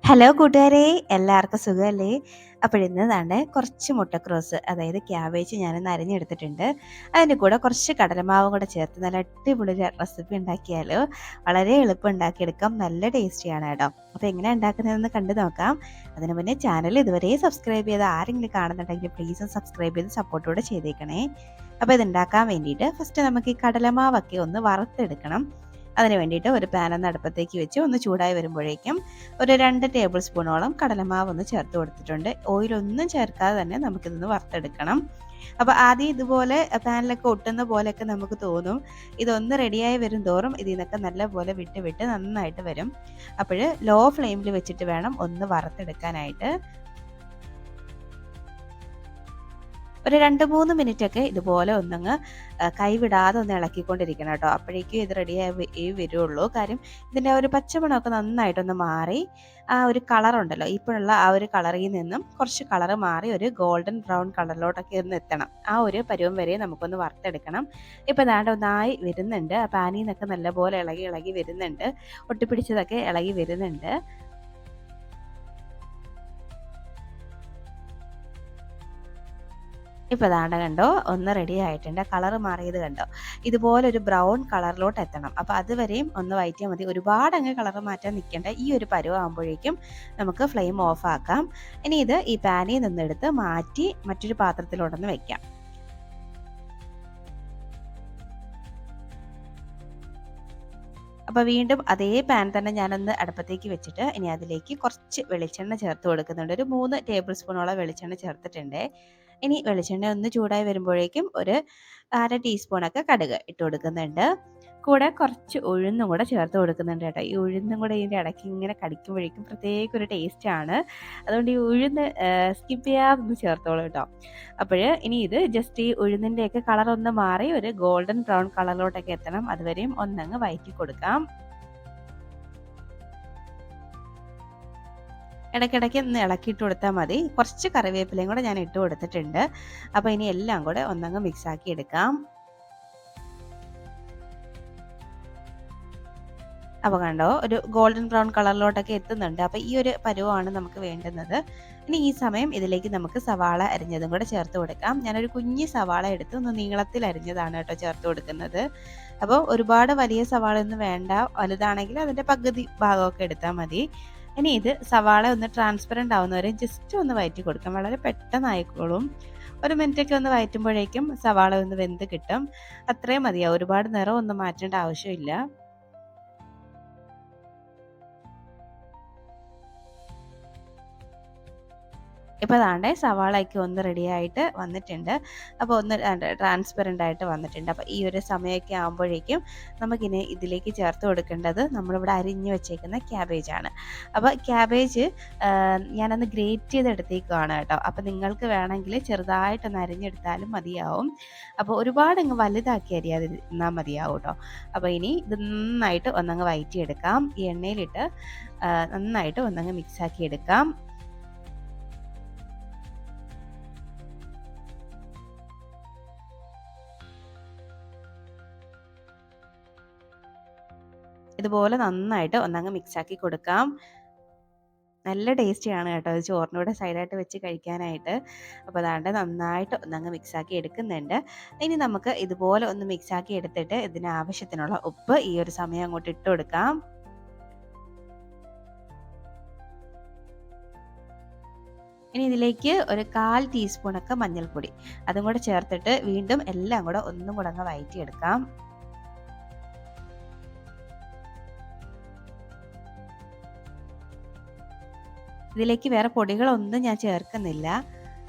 Hello കൂട്ടുകാരെ, എല്ലാവർക്കും സുഖമല്ലേ? അപ്പോഴിന്ന് ദാണ്ടെ കുറച്ച് മുട്ടക്രോസ്, അതായത് ക്യാബേജ് ഞാനൊന്ന് അരിഞ്ഞെടുത്തിട്ടുണ്ട്. അതിൻ്റെ കൂടെ കുറച്ച് കടലമാവും കൂടെ ചേർത്ത് നല്ല അടിപൊളി ഒരു റെസിപ്പി ഉണ്ടാക്കിയാലോ. വളരെ എളുപ്പം ഉണ്ടാക്കിയെടുക്കാം, നല്ല ടേസ്റ്റിയാണ് കേട്ടോ. അപ്പോൾ എങ്ങനെയാണ് ഉണ്ടാക്കുന്നതെന്ന് കണ്ടു നോക്കാം. അതിന് മുന്നേ ചാനൽ ഇതുവരെ സബ്സ്ക്രൈബ് ചെയ്ത് ആരെങ്കിലും കാണുന്നുണ്ടെങ്കിൽ പ്ലീസും സബ്സ്ക്രൈബ് ചെയ്ത് സപ്പോർട്ടോടെ ചെയ്തേക്കണേ. അപ്പോൾ ഇതുണ്ടാക്കാൻ വേണ്ടിയിട്ട് ഫസ്റ്റ് നമുക്ക് ഈ കടലമാവൊക്കെ ഒന്ന് വറുത്തെടുക്കണം. അതിന് വേണ്ടിയിട്ട് ഒരു പാൻ ഒന്ന് അടുപ്പത്തേക്ക് വെച്ച് ഒന്ന് ചൂടായി വരുമ്പോഴേക്കും ഒരു 2 ടേബിൾ സ്പൂണോളം കടലമാവ് ഒന്ന് ചേർത്ത് കൊടുത്തിട്ടുണ്ട്. ഓയിലൊന്നും ചേർക്കാതെ തന്നെ നമുക്കിതൊന്ന് വറുത്തെടുക്കണം. അപ്പോൾ ആദ്യം ഇതുപോലെ പാനിലൊക്കെ ഒട്ടുന്ന പോലെയൊക്കെ നമുക്ക് തോന്നും. ഇതൊന്ന് റെഡിയായി വരും തോറും ഇതിൽ നിന്നൊക്കെ നല്ലപോലെ വിട്ട് വിട്ട് നന്നായിട്ട് വരും. അപ്പോൾ ലോ ഫ്ലെയിമിൽ വെച്ചിട്ട് വേണം ഒന്ന് വറുത്തെടുക്കാനായിട്ട്. ഒരു 2-3 മിനിറ്റൊക്കെ ഇതുപോലെ ഒന്നങ്ങ് കൈവിടാതെ ഒന്ന് ഇളക്കിക്കൊണ്ടിരിക്കണം കേട്ടോ. അപ്പോഴേക്കും ഇത് റെഡിയായി വരുള്ളൂ. കാര്യം ഇതിൻ്റെ ഒരു പച്ചമണമൊക്കെ നന്നായിട്ടൊന്ന് മാറി ആ ഒരു കളറുണ്ടല്ലോ, ഇപ്പോഴുള്ള ആ ഒരു കളറിൽ നിന്നും കുറച്ച് കളറ് മാറി ഒരു ഗോൾഡൻ ബ്രൗൺ കളറിലോട്ടൊക്കെ ഒന്ന് എത്തണം. ആ ഒരു പരുവം വരെ നമുക്കൊന്ന് വറുത്തെടുക്കണം. ഇപ്പോൾ ദാണ്ട് ഒന്നായി വരുന്നുണ്ട്. ആ പാനിൽ നിന്നൊക്കെ നല്ലപോലെ ഇളകി ഇളകി വരുന്നുണ്ട്. ഒട്ടിപ്പിടിച്ചതൊക്കെ ഇളകി വരുന്നുണ്ട്. ഇപ്പോൾ ദാണ്ട കണ്ടോ, ഒന്ന് റെഡി ആയിട്ടുണ്ട്. കളർ മാറിയത് കണ്ടോ, ഇതുപോലെ ഒരു ബ്രൗൺ കളറിലോട്ട് എത്തണം. അപ്പോൾ അതുവരെയും ഒന്ന് വഴറ്റിയാൽ മതി. ഒരുപാട് അങ്ങ് കളർ മാറ്റാൻ നിൽക്കേണ്ട. ഈ ഒരു പരുവാകുമ്പോഴേക്കും നമുക്ക് ഫ്ലെയിം ഓഫ് ആക്കാം. ഇനി ഇത് ഈ പാനിൽ നിന്നെടുത്ത് മാറ്റി മറ്റൊരു പാത്രത്തിലോട്ടൊന്ന് വെക്കാം. അപ്പോൾ വീണ്ടും അതേ പാൻ തന്നെ ഞാനൊന്ന് അടുപ്പത്തേക്ക് വെച്ചിട്ട് ഇനി അതിലേക്ക് കുറച്ച് വെളിച്ചെണ്ണ ചേർത്ത് കൊടുക്കുന്നുണ്ട്. ഒരു 3 ടേബിൾ സ്പൂണോളം വെളിച്ചെണ്ണ ചേർത്തിട്ടുണ്ട്. ഇനി വെളിച്ചെണ്ണ ഒന്ന് ചൂടായി വരുമ്പോഴേക്കും ഒരു 1/2 ടീസ്പൂണൊക്കെ കടുക് ഇട്ട് കൊടുക്കുന്നുണ്ട്. കൂടെ കുറച്ച് ഉഴുന്നും കൂടെ ചേർത്ത് കൊടുക്കുന്നുണ്ട് കേട്ടോ. ഈ ഉഴുന്നും കൂടെ ഇതിൻ്റെ ഇടയ്ക്ക് ഇങ്ങനെ കടിക്കുമ്പോഴേക്കും പ്രത്യേക ഒരു ടേസ്റ്റാണ്. അതുകൊണ്ട് ഈ ഉഴുന്ന് സ്കിപ്പ് ചെയ്യാതൊന്ന് ചേർത്തോളൂ കേട്ടോ. അപ്പോൾ ഇനി ഇത് ജസ്റ്റ് ഈ ഉഴുന്നിൻ്റെയൊക്കെ കളറൊന്ന് മാറി ഒരു ഗോൾഡൻ ബ്രൗൺ കളറിലോട്ടൊക്കെ എത്തണം. അതുവരെയും ഒന്നങ്ങ് വഴറ്റി കൊടുക്കാം. ഇടയ്ക്കിടയ്ക്ക് ഒന്ന് ഇളക്കിയിട്ട് കൊടുത്താൽ മതി. കുറച്ച് കറിവേപ്പിലയും കൂടെ ഞാൻ ഇട്ട് കൊടുത്തിട്ടുണ്ട്. അപ്പോൾ ഇനി എല്ലാം കൂടെ ഒന്നങ്ങ് മിക്സാക്കി എടുക്കാം. അപ്പോൾ കണ്ടോ, ഒരു ഗോൾഡൻ ബ്രൗൺ കളറിലോട്ടൊക്കെ എത്തുന്നുണ്ട്. അപ്പോൾ ഈ ഒരു പരുവമാണ് നമുക്ക് വേണ്ടുന്നത്. ഇനി ഈ സമയം ഇതിലേക്ക് നമുക്ക് സവാള അരിഞ്ഞതും കൂടെ ചേർത്ത് കൊടുക്കാം. ഞാനൊരു കുഞ്ഞി സവാള എടുത്ത് ഒന്ന് നീളത്തിൽ അരിഞ്ഞതാണ് കേട്ടോ ചേർത്ത് കൊടുക്കുന്നത്. അപ്പോൾ ഒരുപാട് വലിയ സവാള ഒന്നും വേണ്ട. വലുതാണെങ്കിൽ അതിൻ്റെ പകുതി ഭാഗമൊക്കെ എടുത്താൽ മതി. ഇനി ഇത് സവാള ഒന്ന് ട്രാൻസ്പെറൻ്റ് ആവുന്നവരെ ജസ്റ്റ് ഒന്ന് വഴറ്റി കൊടുക്കാം. വളരെ പെട്ടെന്ന് ആയിക്കോളും. ഒരു മിനിറ്റൊക്കെ ഒന്ന് വഴറ്റുമ്പോഴേക്കും സവാള ഒന്ന് വെന്ത് കിട്ടും. അത്രയും മതിയാവും. ഒരുപാട് നിറം ഒന്നും മാറ്റേണ്ട ആവശ്യമില്ല. ഇപ്പോൾ ദാണ്ടെ സവാളയൊക്കെ ഒന്ന് റെഡിയായിട്ട് വന്നിട്ടുണ്ട്. അപ്പോൾ ഒന്ന് ട്രാൻസ്പെറൻ്റ് ആയിട്ട് വന്നിട്ടുണ്ട്. അപ്പോൾ ഈ ഒരു സമയമൊക്കെ ആകുമ്പോഴേക്കും നമുക്കിനി ഇതിലേക്ക് ചേർത്ത് കൊടുക്കേണ്ടത് നമ്മളിവിടെ അരിഞ്ഞ് വെച്ചേക്കുന്ന ക്യാബേജാണ്. അപ്പോൾ ക്യാബേജ് ഞാനൊന്ന് ഗ്രേറ്റ് ചെയ്തെടുത്തേക്കുവാണ് കേട്ടോ. അപ്പോൾ നിങ്ങൾക്ക് വേണമെങ്കിൽ ചെറുതായിട്ടൊന്ന് അരിഞ്ഞെടുത്താലും മതിയാവും. അപ്പോൾ ഒരുപാട് അങ്ങ് വലുതാക്കി അരിയാതിരുന്നാൽ മതിയാവും കേട്ടോ. അപ്പോൾ ഇനി ഇത് നന്നായിട്ട് ഒന്നങ്ങ് വഴറ്റിയെടുക്കാം. ഈ എണ്ണയിലിട്ട് നന്നായിട്ട് ഒന്നങ്ങ് മിക്സാക്കി എടുക്കാം. ഇതുപോലെ നന്നായിട്ട് ഒന്നങ്ങ് മിക്സാക്കി കൊടുക്കാം. നല്ല ടേസ്റ്റിയാണ് കേട്ടോ ഇത് ചോറിൻ്റെ കൂടെ സൈഡായിട്ട് വെച്ച് കഴിക്കാനായിട്ട്. അപ്പോൾ അതാണ്ട് നന്നായിട്ട് ഒന്നങ്ങ് മിക്സാക്കി എടുക്കുന്നുണ്ട്. ഇനി നമുക്ക് ഇതുപോലെ ഒന്ന് മിക്സാക്കി എടുത്തിട്ട് ഇതിന് ആവശ്യത്തിനുള്ള ഉപ്പ് ഈ ഒരു സമയം അങ്ങോട്ട് ഇട്ട് കൊടുക്കാം. ഇനി ഇതിലേക്ക് ഒരു 1/4 ടീസ്പൂണൊക്കെ മഞ്ഞൾപ്പൊടി അതും കൂടെ ചേർത്തിട്ട് വീണ്ടും എല്ലാം കൂടെ ഒന്നും കൂടെ അങ്ങ് വഴറ്റിയെടുക്കാം. ഇതിലേക്ക് വേറെ പൊടികളൊന്നും ഞാൻ ചേർക്കുന്നില്ല.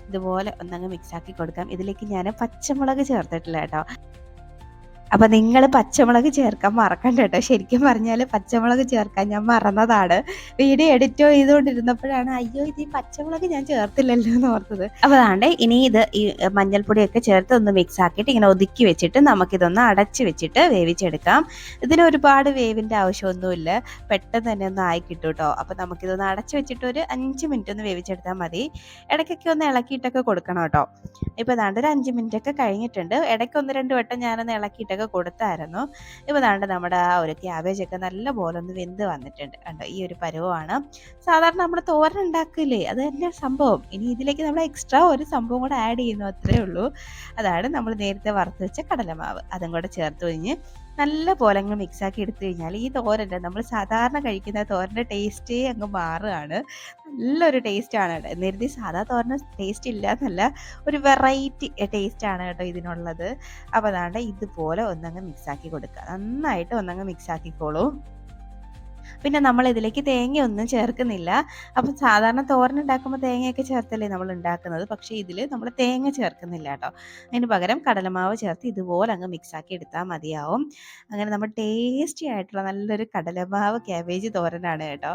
ഇതുപോലെ ഒന്നങ്ങ് മിക്സാക്കി കൊടുക്കാം. ഇതിലേക്ക് ഞാൻ പച്ചമുളക് ചേർത്തിട്ടില്ല കേട്ടോ. അപ്പോൾ നിങ്ങൾ പച്ചമുളക് ചേർക്കാൻ മറക്കണ്ട കേട്ടോ. ശരിക്കും പറഞ്ഞാൽ പച്ചമുളക് ചേർക്കാൻ ഞാൻ മറന്നതാണ്. വീഡിയോ എഡിറ്റ് ചെയ്തുകൊണ്ടിരുന്നപ്പോഴാണ് അയ്യോ ഇത് ഈ പച്ചമുളക് ഞാൻ ചേർത്തില്ലല്ലോ എന്ന് ഓർത്തത്. അപ്പോൾ അതാണ്ട് ഇനി ഇത് ഈ മഞ്ഞൾപ്പൊടിയൊക്കെ ചേർത്ത് ഒന്ന് മിക്സ് ആക്കിയിട്ട് ഇങ്ങനെ ഒതുക്കി വെച്ചിട്ട് നമുക്കിതൊന്ന് അടച്ച് വെച്ചിട്ട് വേവിച്ചെടുക്കാം. ഇതിന് ഒരുപാട് വേവിൻ്റെ ആവശ്യമൊന്നുമില്ല. പെട്ടെന്ന് തന്നെ ഒന്ന് ആയി കിട്ടും കേട്ടോ. അപ്പോൾ നമുക്കിതൊന്ന് അടച്ച് വെച്ചിട്ട് ഒരു 5 മിനിറ്റ് ഒന്ന് വേവിച്ചെടുത്താൽ മതി. ഇടയ്ക്കൊക്കെ ഒന്ന് ഇളക്കിയിട്ടൊക്കെ കൊടുക്കണം കേട്ടോ. ഇപ്പോൾ അതാണ്ട് ഒരു 5 മിനിറ്റ് ഒക്കെ കഴിഞ്ഞിട്ടുണ്ട്. ഇടയ്ക്ക് 1-2 വട്ടം ഞാനൊന്ന് ഇളക്കിയിട്ടൊക്കെ വിസിലൊക്കെ കൊടുത്തായിരുന്നു. ഇപ്പോൾ ദാണ്ട് നമ്മുടെ ആ ഒരു ക്യാബേജൊക്കെ നല്ലപോലെ ഒന്ന് വെന്ത് വന്നിട്ടുണ്ട്. കണ്ടോ ഈ ഒരു പരുവമാണ്. സാധാരണ നമ്മൾ തോരൻ ഉണ്ടാക്കില്ലേ അത് തന്നെ സംഭവം. ഇനി ഇതിലേക്ക് നമ്മൾ എക്സ്ട്രാ ഒരു സംഭവം കൂടെ ആഡ് ചെയ്യുന്നു അത്രേ ഉള്ളൂ. അതാണ് നമ്മൾ നേരത്തെ വറുത്ത് വെച്ച കടലമാവ്. അതും കൂടെ ചേർത്ത് കഴിഞ്ഞ് നല്ല പോലെ അങ്ങ് മിക്സാക്കി എടുത്തു കഴിഞ്ഞാൽ ഈ തോരൻ്റെ നമ്മൾ സാധാരണ കഴിക്കുന്ന തോരൻ്റെ ടേസ്റ്റേ അങ്ങ് മാറുകയാണ്. നല്ലൊരു ടേസ്റ്റാണ് കേട്ടോ. എന്ന് കരുതി സാധാ തോരന് ടേസ്റ്റ് ഇല്ല എന്നല്ല, ഒരു വെറൈറ്റി ടേസ്റ്റാണ് കേട്ടോ ഇതിനുള്ളത്. അപ്പോൾ അതാണ്ട് ഇതുപോലെ ഒന്നങ്ങ് മിക്സാക്കി കൊടുക്കുക. നന്നായിട്ട് ഒന്നങ്ങ് മിക്സാക്കിക്കോളൂ. പിന്നെ നമ്മൾ ഇതിലേക്ക് തേങ്ങയൊന്നും ചേർക്കുന്നില്ല. അപ്പം സാധാരണ തോരൻ ഉണ്ടാക്കുമ്പോൾ തേങ്ങയൊക്കെ ചേർത്തല്ലേ നമ്മൾ ഉണ്ടാക്കുന്നത്. പക്ഷേ ഇതിൽ നമ്മൾ തേങ്ങ ചേർക്കുന്നില്ല കേട്ടോ. അതിന് പകരം കടലമാവ് ചേർത്ത് ഇതുപോലെ അങ്ങ് മിക്സാക്കി എടുത്താൽ മതിയാവും. അങ്ങനെ നമ്മൾ ടേസ്റ്റി ആയിട്ടുള്ള നല്ലൊരു കടലമാവ് ക്യാബേജ് തോരനാണ് കേട്ടോ.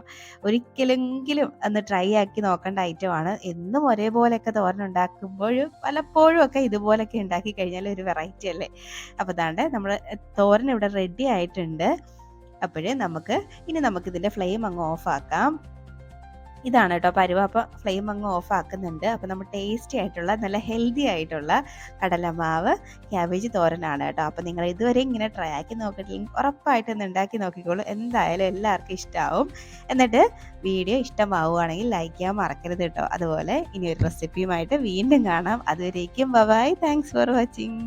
ഒരിക്കലെങ്കിലും ഒന്ന് ട്രൈ ആക്കി നോക്കേണ്ട ഐറ്റമാണ്. എന്നും ഒരേപോലെയൊക്കെ തോരൻ ഉണ്ടാക്കുമ്പോഴും പലപ്പോഴും ഒക്കെ ഇതുപോലൊക്കെ ഉണ്ടാക്കി കഴിഞ്ഞാൽ ഒരു വെറൈറ്റി അല്ലേ. അപ്പോൾ അതാണ്ട് നമ്മൾ തോരൻ ഇവിടെ റെഡി ആയിട്ടുണ്ട്. അപ്പോഴേ നമുക്കിതിൻ്റെ ഫ്ലെയിം അങ്ങ് ഓഫാക്കാം. ഇതാണ് കേട്ടോ പരുവം. അപ്പോൾ ഫ്ലെയിം അങ്ങ് ഓഫ് ആക്കുന്നുണ്ട്. അപ്പോൾ നമ്മൾ ടേസ്റ്റി ആയിട്ടുള്ള നല്ല ഹെൽത്തി ആയിട്ടുള്ള കടലമാവ് ക്യാബേജ് തോരനാണ് കേട്ടോ. അപ്പോൾ നിങ്ങൾ ഇതുവരെ ഇങ്ങനെ ട്രൈ ആക്കി നോക്കിയിട്ടില്ലെങ്കിൽ ഉറപ്പായിട്ട് ഒന്ന് ഉണ്ടാക്കി നോക്കിക്കോളൂ. എന്തായാലും എല്ലാവർക്കും ഇഷ്ടമാവും. എന്നിട്ട് വീഡിയോ ഇഷ്ടമാവുകയാണെങ്കിൽ ലൈക്ക് ചെയ്യാൻ മറക്കരുത് കേട്ടോ. അതുപോലെ ഇനി ഒരു റെസിപ്പിയുമായിട്ട് വീണ്ടും കാണാം. അതുവരേക്കും ബൈ. Thanks for watching.